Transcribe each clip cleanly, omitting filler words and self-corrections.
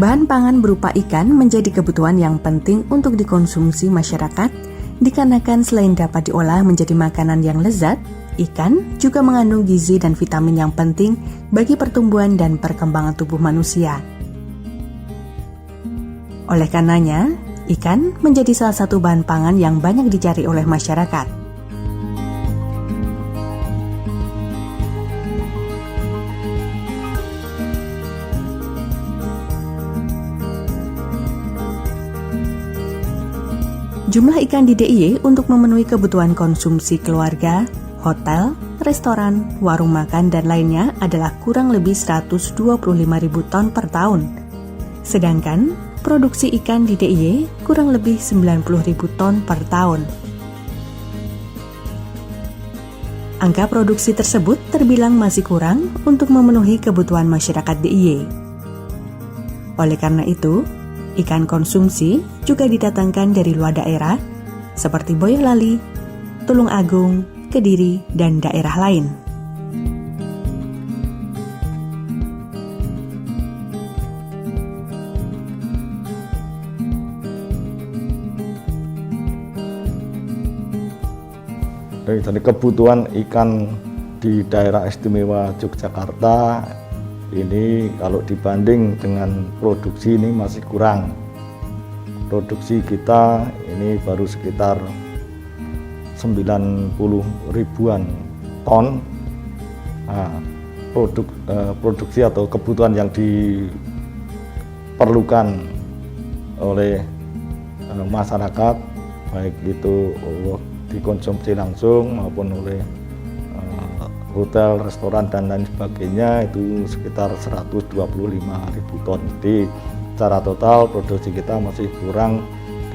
Bahan pangan berupa ikan menjadi kebutuhan yang penting untuk dikonsumsi masyarakat, dikarenakan selain dapat diolah menjadi makanan yang lezat, ikan juga mengandung gizi dan vitamin yang penting bagi pertumbuhan dan perkembangan tubuh manusia. Oleh karenanya, ikan menjadi salah satu bahan pangan yang banyak dicari oleh masyarakat. Jumlah ikan di DIY untuk memenuhi kebutuhan konsumsi keluarga, hotel, restoran, warung makan, dan lainnya adalah kurang lebih 125.000 ton per tahun. Sedangkan produksi ikan di DIY kurang lebih 90.000 ton per tahun. Angka produksi tersebut terbilang masih kurang untuk memenuhi kebutuhan masyarakat DIY. Oleh karena itu, ikan konsumsi juga didatangkan dari luar daerah seperti Boyolali, Tulung Agung, Kediri, dan daerah lain. Jadi kebutuhan ikan di daerah istimewa Yogyakarta ini kalau dibanding dengan produksi ini masih kurang. Produksi kita ini baru sekitar 90 ribuan ton. Nah, produksi atau kebutuhan yang diperlukan oleh masyarakat, baik itu dikonsumsi langsung maupun oleh hotel, restoran, dan lain sebagainya, itu sekitar 125.000 ton. Jadi secara total produksi kita masih kurang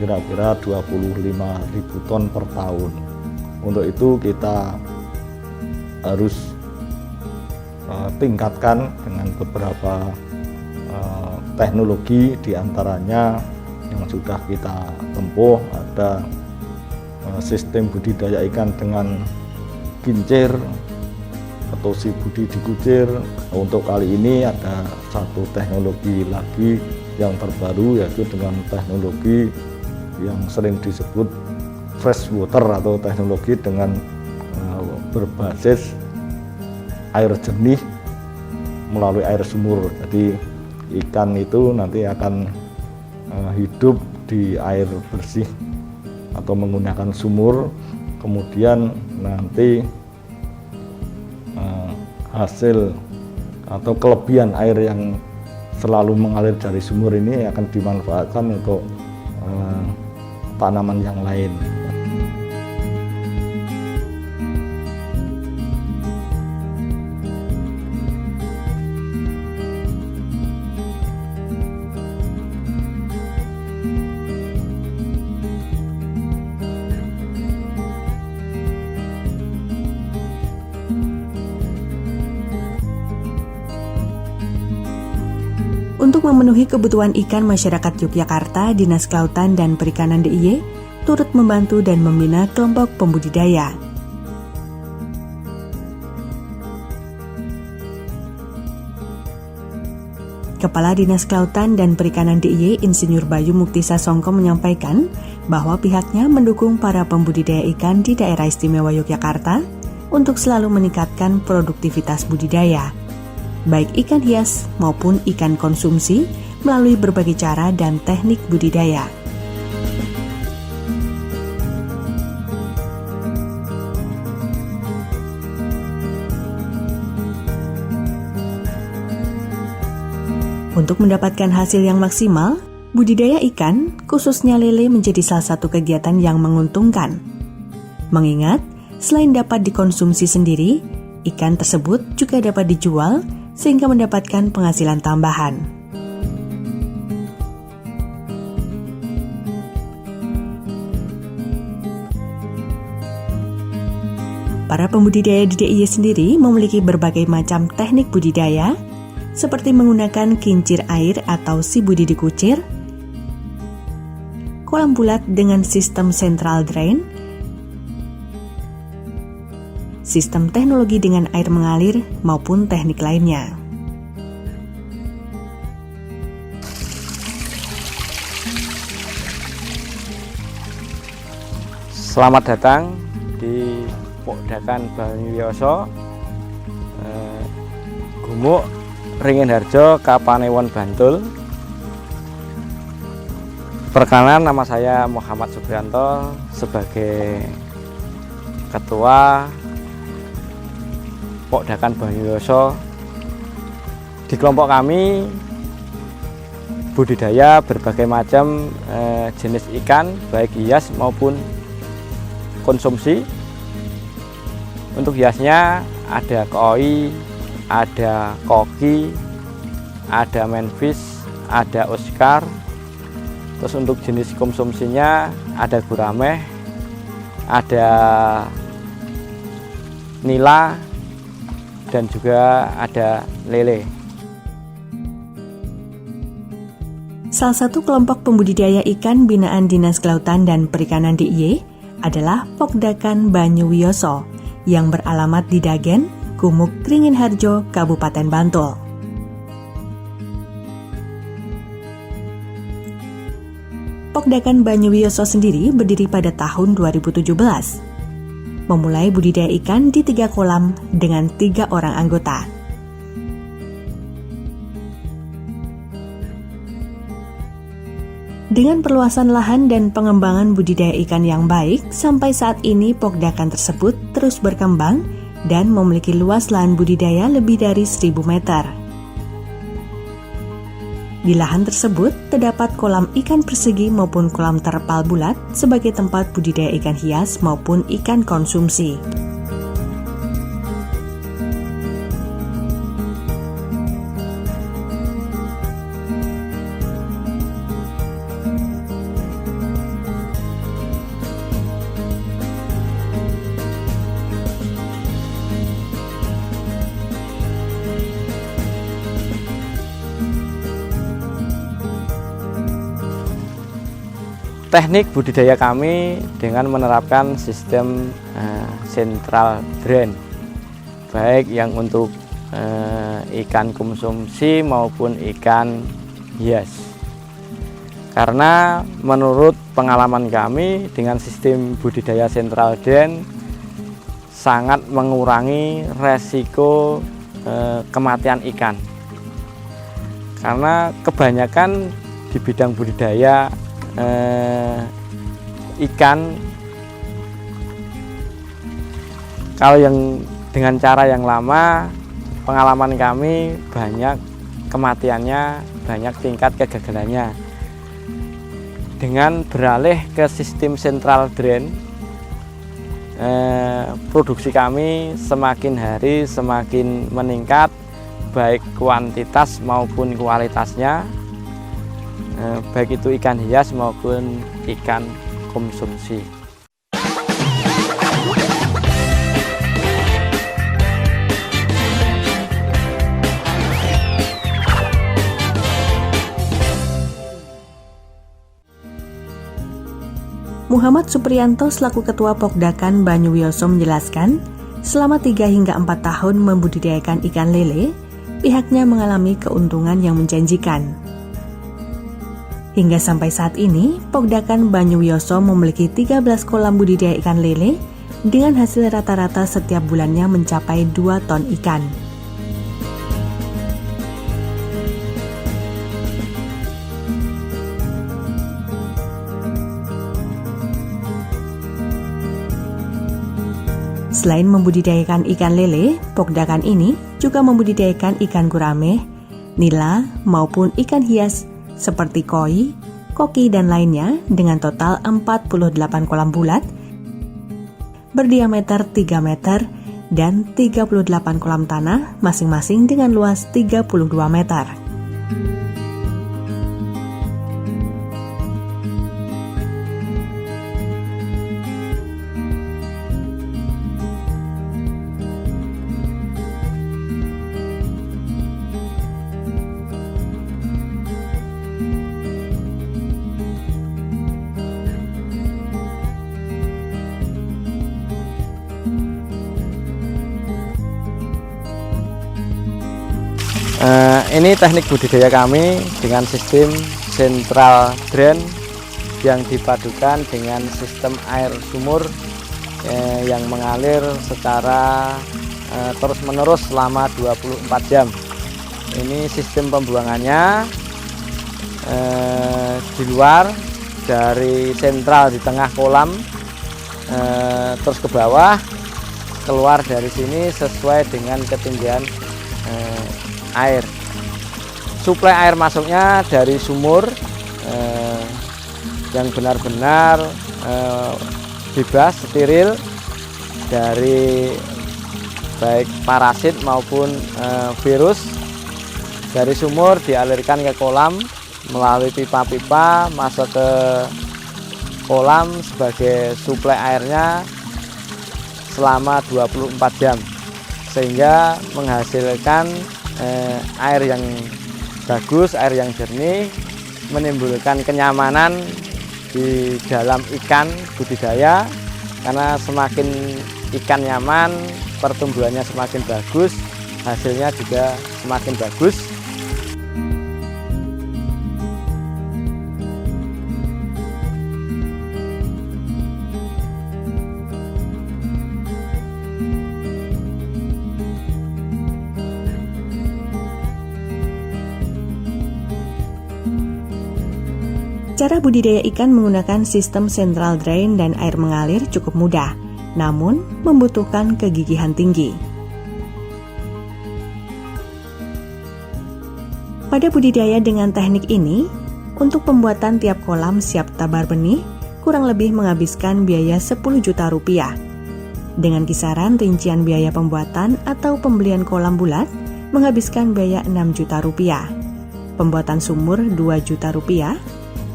kira-kira 25.000 ton per tahun. Untuk itu kita harus tingkatkan dengan beberapa teknologi, diantaranya yang sudah kita tempuh ada sistem budidaya ikan dengan kincir atau si budi dikucir. Untuk kali ini ada satu teknologi lagi yang terbaru, yaitu dengan teknologi yang sering disebut fresh water atau teknologi dengan berbasis air jernih melalui air sumur. Jadi ikan itu nanti akan hidup di air bersih atau menggunakan sumur, kemudian nanti hasil atau kelebihan air yang selalu mengalir dari sumur ini akan dimanfaatkan untuk tanaman yang lain. Untuk memenuhi kebutuhan ikan masyarakat Yogyakarta, Dinas Kelautan dan Perikanan DIY turut membantu dan membina kelompok pembudidaya. Kepala Dinas Kelautan dan Perikanan DIY, Insinyur Bayu Muktisa Songko menyampaikan bahwa pihaknya mendukung para pembudidaya ikan di daerah istimewa Yogyakarta untuk selalu meningkatkan produktivitas budidaya, baik ikan hias maupun ikan konsumsi melalui berbagai cara dan teknik budidaya. Untuk mendapatkan hasil yang maksimal, budidaya ikan, khususnya lele, menjadi salah satu kegiatan yang menguntungkan. Mengingat, selain dapat dikonsumsi sendiri, ikan tersebut juga dapat dijual sehingga mendapatkan penghasilan tambahan. Para pembudidaya di DIY sendiri memiliki berbagai macam teknik budidaya, seperti menggunakan kincir air atau si budi dikucir, kolam bulat dengan sistem central drain, sistem teknologi dengan air mengalir, maupun teknik lainnya. Selamat datang di Pokdakan Banyuwiyoso, Gumuk, Ringenharjo, Kapanewon, Bantul. Perkenalan, nama saya Muhammad Suprianto sebagai Ketua Pokdakan Banyuwiyoso. Di kelompok kami budidaya berbagai macam jenis ikan, baik hias maupun konsumsi. Untuk hiasnya ada koi, ada koki, ada manfish, ada oscar. Terus untuk jenis konsumsinya ada gurame, ada nila, dan juga ada lele. Salah satu kelompok pembudidaya ikan binaan Dinas Kelautan dan Perikanan DIY adalah Pokdakan Banyuwiyoso yang beralamat di Dagen, Gumuk, Ringenharjo, Kabupaten Bantul. Pokdakan Banyuwiyoso sendiri berdiri pada tahun 2017. Memulai budidaya ikan di 3 kolam dengan 3 orang anggota. Dengan perluasan lahan dan pengembangan budidaya ikan yang baik, sampai saat ini Pokdakan tersebut terus berkembang dan memiliki luas lahan budidaya lebih dari 1.000 meter. Di lahan tersebut terdapat kolam ikan persegi maupun kolam terpal bulat sebagai tempat budidaya ikan hias maupun ikan konsumsi. Teknik budidaya kami dengan menerapkan sistem central drain, baik yang untuk ikan konsumsi maupun ikan hias. Karena menurut pengalaman kami dengan sistem budidaya central drain sangat mengurangi resiko kematian ikan. Karena kebanyakan di bidang budidaya ikan, kalau yang dengan cara yang lama, pengalaman kami banyak kematiannya, banyak tingkat kegagalannya. Dengan beralih ke sistem central drain, produksi kami semakin hari semakin meningkat, baik kuantitas maupun kualitasnya, baik itu ikan hias maupun ikan konsumsi. Muhammad Suprianto selaku Ketua Pokdakan Banyuwiyoso menjelaskan, selama 3 hingga 4 tahun membudidayakan ikan lele, pihaknya mengalami keuntungan yang menjanjikan. Hingga sampai saat ini, Pokdakan Banyuwiyoso memiliki 13 kolam budidaya ikan lele dengan hasil rata-rata setiap bulannya mencapai 2 ton ikan. Selain membudidayakan ikan lele, Pokdakan ini juga membudidayakan ikan gurame, nila, maupun ikan hias seperti koi, koki, dan lainnya dengan total 48 kolam bulat berdiameter 3 meter dan 38 kolam tanah masing-masing dengan luas 32 meter. Ini teknik budidaya kami dengan sistem central drain yang dipadukan dengan sistem air sumur yang mengalir secara terus-menerus selama 24 jam. Ini sistem pembuangannya di luar dari sentral di tengah kolam, terus ke bawah, keluar dari sini sesuai dengan ketinggian air. Suplai air masuknya dari sumur yang benar-benar bebas, steril dari baik parasit maupun virus. Dari sumur dialirkan ke kolam melalui pipa-pipa masuk ke kolam sebagai suplai airnya selama 24 jam, sehingga menghasilkan air yang bagus, air yang jernih, menimbulkan kenyamanan di dalam ikan budidaya, karena semakin ikan nyaman, pertumbuhannya semakin bagus, hasilnya juga semakin bagus. Cara budidaya ikan menggunakan sistem central drain dan air mengalir cukup mudah, namun membutuhkan kegigihan tinggi. Pada budidaya dengan teknik ini, untuk pembuatan tiap kolam siap tabar benih, kurang lebih menghabiskan biaya 10 juta rupiah. Dengan kisaran rincian biaya pembuatan atau pembelian kolam bulat, menghabiskan biaya 6 juta rupiah. Pembuatan sumur 2 juta rupiah,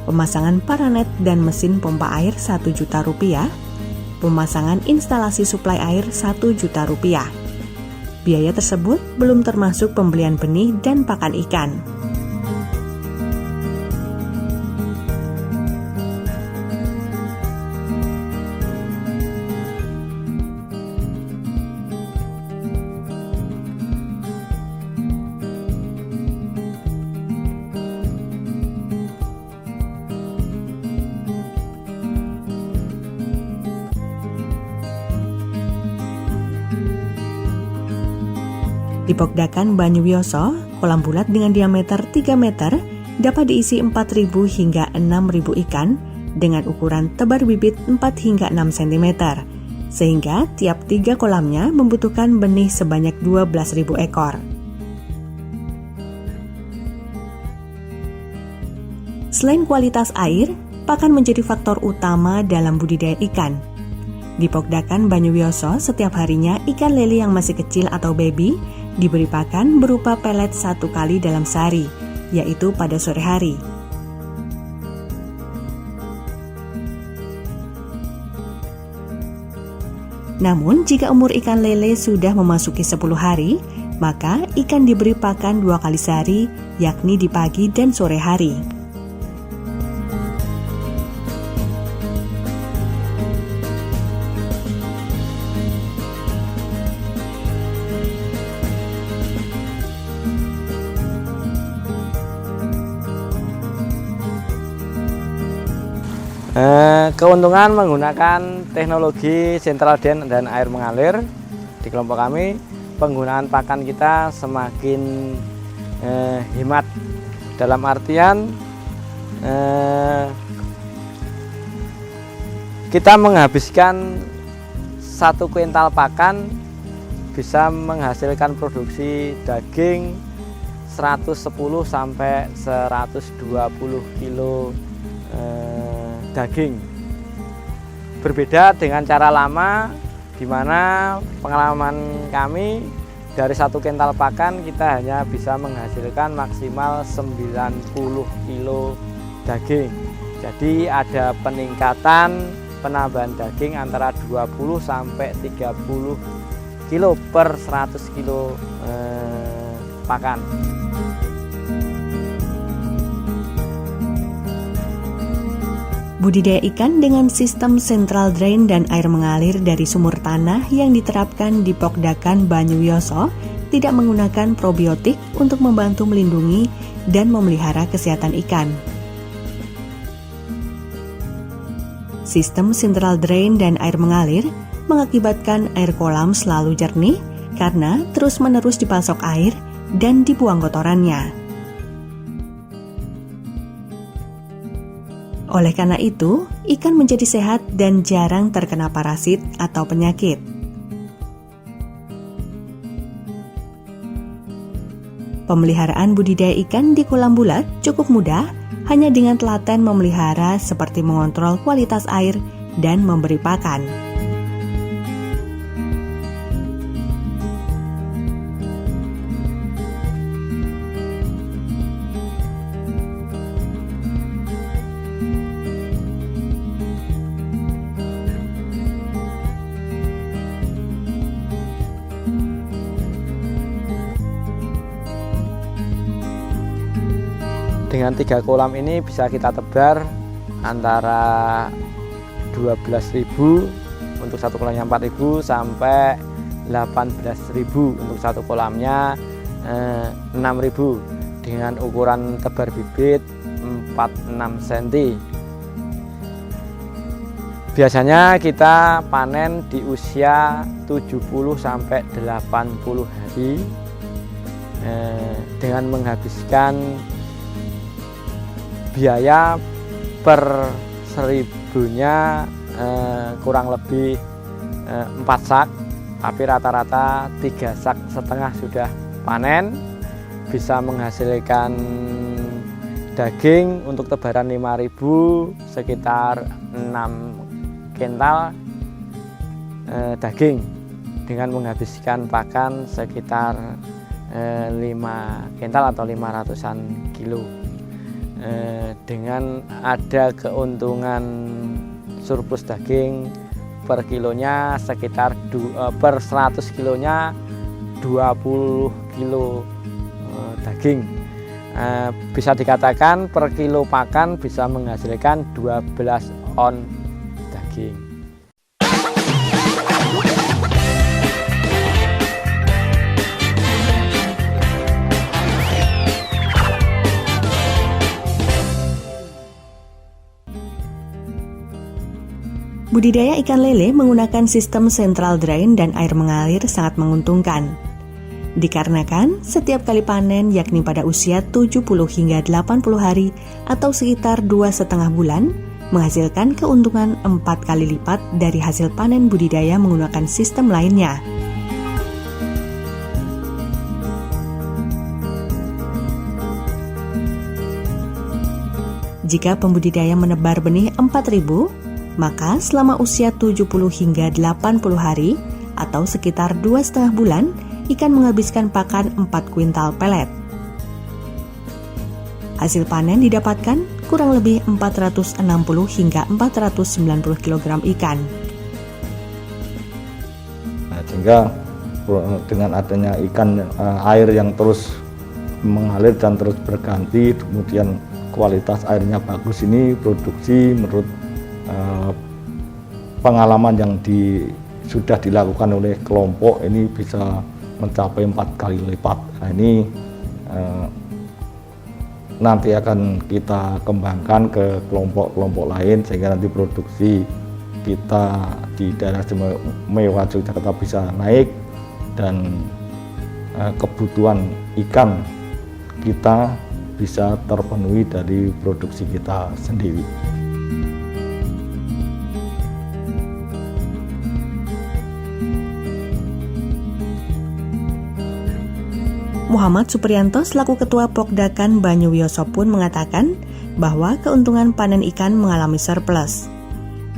pemasangan paranet dan mesin pompa air 1 juta rupiah, pemasangan instalasi suplai air 1 juta rupiah. Biaya tersebut belum termasuk pembelian benih dan pakan ikan. Di Pokdakan Banyuwioso, kolam bulat dengan diameter 3 meter dapat diisi 4.000 hingga 6.000 ikan dengan ukuran tebar bibit 4 hingga 6 cm, sehingga tiap 3 kolamnya membutuhkan benih sebanyak 12.000 ekor. Selain kualitas air, pakan menjadi faktor utama dalam budidaya ikan. Di Pokdakan Banyuwioso, setiap harinya ikan lele yang masih kecil atau baby diberi pakan berupa pelet 1 kali dalam sehari, yaitu pada sore hari. Namun, jika umur ikan lele sudah memasuki 10 hari, maka ikan diberi pakan 2 kali sehari, yakni di pagi dan sore hari. Keuntungan menggunakan teknologi central drain dan air mengalir di kelompok kami, penggunaan pakan kita semakin hemat, dalam artian kita menghabiskan 1 kuintal pakan bisa menghasilkan produksi daging 110 sampai 120 kilo daging. Berbeda dengan cara lama, di mana pengalaman kami dari 1 kuintal pakan kita hanya bisa menghasilkan maksimal 90 kilo daging. Jadi ada peningkatan penambahan daging antara 20 sampai 30 kilo per 100 kilo pakan. Budidaya ikan dengan sistem central drain dan air mengalir dari sumur tanah yang diterapkan di Pokdakan Banyuwioso tidak menggunakan probiotik untuk membantu melindungi dan memelihara kesehatan ikan. Sistem central drain dan air mengalir mengakibatkan air kolam selalu jernih karena terus-menerus dipasok air dan dibuang kotorannya. Oleh karena itu, ikan menjadi sehat dan jarang terkena parasit atau penyakit. Pemeliharaan budidaya ikan di kolam bulat cukup mudah, hanya dengan telaten memelihara seperti mengontrol kualitas air dan memberi pakan. Dengan 3 kolam ini bisa kita tebar antara 12.000 untuk satu kolamnya 4.000 sampai 18.000 untuk satu kolamnya 6.000 dengan ukuran tebar bibit 4-6 cm. Biasanya kita panen di usia 70 sampai 80 hari dengan menghabiskan biaya per 1000-nya kurang lebih 4 sak, tapi rata-rata 3,5 sak sudah panen, bisa menghasilkan daging untuk tebaran 5.000 sekitar 6 kintal daging dengan menghabiskan pakan sekitar 5 kintal atau 500-an kilo. Dengan ada keuntungan surplus daging per kilonya sekitar per 100 kilonya 20 kilo daging. Bisa dikatakan per kilo pakan bisa menghasilkan 12 on daging. Budidaya ikan lele menggunakan sistem central drain dan air mengalir sangat menguntungkan. Dikarenakan setiap kali panen yakni pada usia 70 hingga 80 hari atau sekitar 2,5 bulan, menghasilkan keuntungan 4 kali lipat dari hasil panen budidaya menggunakan sistem lainnya. Jika pembudidaya menebar benih 4.000, maka selama usia 70 hingga 80 hari atau sekitar 2,5 bulan, ikan menghabiskan pakan 4 kuintal pelet. Hasil panen didapatkan kurang lebih 460 hingga 490 kg ikan. Nah, sehingga dengan adanya ikan air yang terus mengalir dan terus berganti, kemudian kualitas airnya bagus, ini produksi menurut pengalaman yang sudah dilakukan oleh kelompok ini bisa mencapai 4 kali lipat. Nah, ini nanti akan kita kembangkan ke kelompok-kelompok lain sehingga nanti produksi kita di daerah istimewa Yogyakarta bisa naik dan kebutuhan ikan kita bisa terpenuhi dari produksi kita sendiri. Muhammad Supriyanto selaku Ketua Pokdakan Banyuwiyoso pun mengatakan bahwa keuntungan panen ikan mengalami surplus.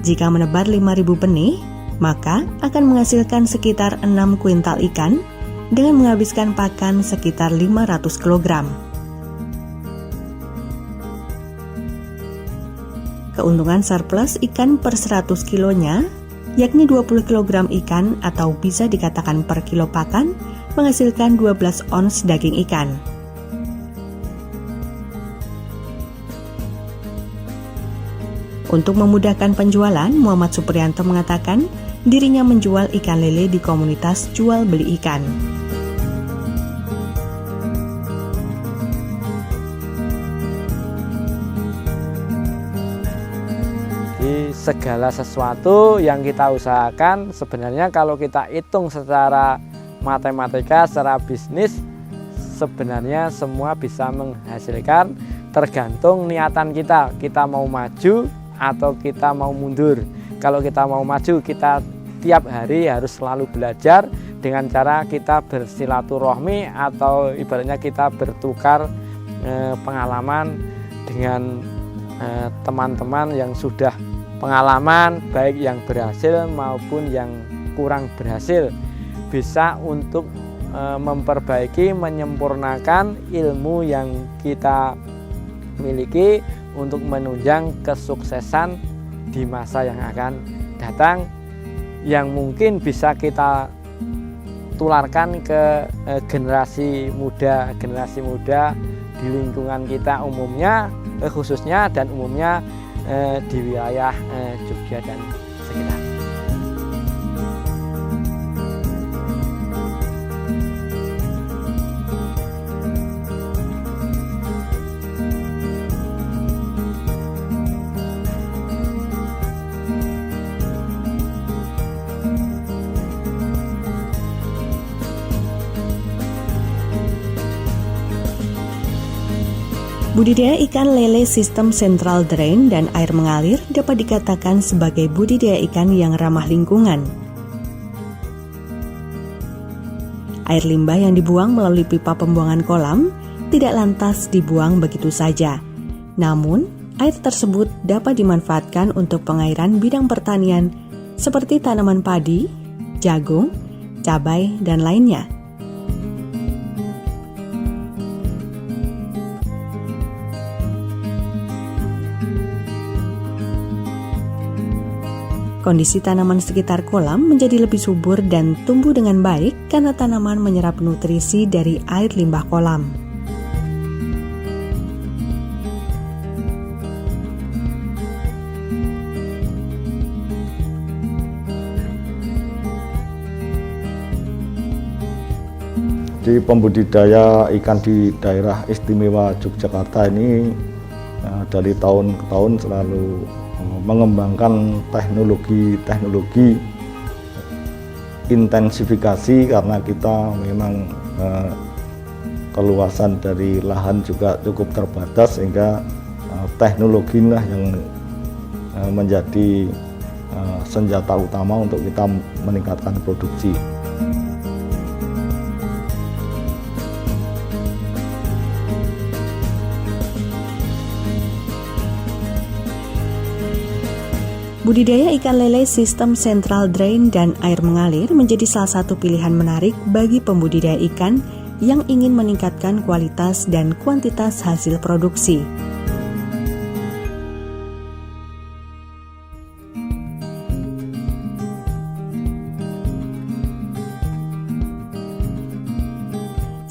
Jika menebar 5.000 benih, maka akan menghasilkan sekitar 6 kuintal ikan dengan menghabiskan pakan sekitar 500 kg. Keuntungan surplus ikan per 100 kilonya, yakni 20 kg ikan atau bisa dikatakan per kilo pakan, menghasilkan 12 ons daging ikan. Untuk memudahkan penjualan, Muhammad Supriyanto mengatakan dirinya menjual ikan lele di komunitas jual beli ikan. Jadi segala sesuatu yang kita usahakan sebenarnya kalau kita hitung secara matematika, secara bisnis, sebenarnya semua bisa menghasilkan, tergantung niatan kita mau maju atau kita mau mundur. Kalau kita mau maju, kita tiap hari harus selalu belajar dengan cara kita bersilaturahmi atau ibaratnya kita bertukar pengalaman dengan teman-teman yang sudah pengalaman, baik yang berhasil maupun yang kurang berhasil, bisa untuk memperbaiki, menyempurnakan ilmu yang kita miliki untuk menunjang kesuksesan di masa yang akan datang, yang mungkin bisa kita tularkan ke generasi muda di lingkungan kita umumnya, khususnya dan umumnya di wilayah Jogja dan sekitar. Budidaya ikan lele sistem central drain dan air mengalir dapat dikatakan sebagai budidaya ikan yang ramah lingkungan. Air limbah yang dibuang melalui pipa pembuangan kolam tidak lantas dibuang begitu saja. Namun, air tersebut dapat dimanfaatkan untuk pengairan bidang pertanian seperti tanaman padi, jagung, cabai, dan lainnya. Kondisi tanaman sekitar kolam menjadi lebih subur dan tumbuh dengan baik karena tanaman menyerap nutrisi dari air limbah kolam. Di pembudidaya ikan di daerah istimewa Yogyakarta ini dari tahun ke tahun selalu mengembangkan teknologi intensifikasi, karena kita memang keluasan dari lahan juga cukup terbatas, sehingga teknologi lah yang menjadi senjata utama untuk kita meningkatkan produksi. Budidaya ikan lele sistem central drain dan air mengalir menjadi salah satu pilihan menarik bagi pembudidaya ikan yang ingin meningkatkan kualitas dan kuantitas hasil produksi.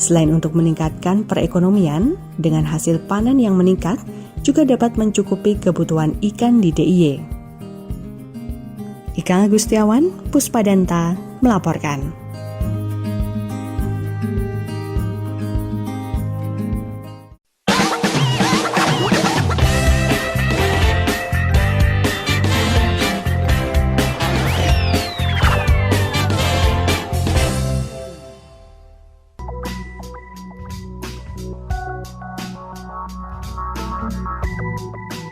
Selain untuk meningkatkan perekonomian, dengan hasil panen yang meningkat, juga dapat mencukupi kebutuhan ikan di DIY. Ika Agustiawan, Puspadanta, melaporkan.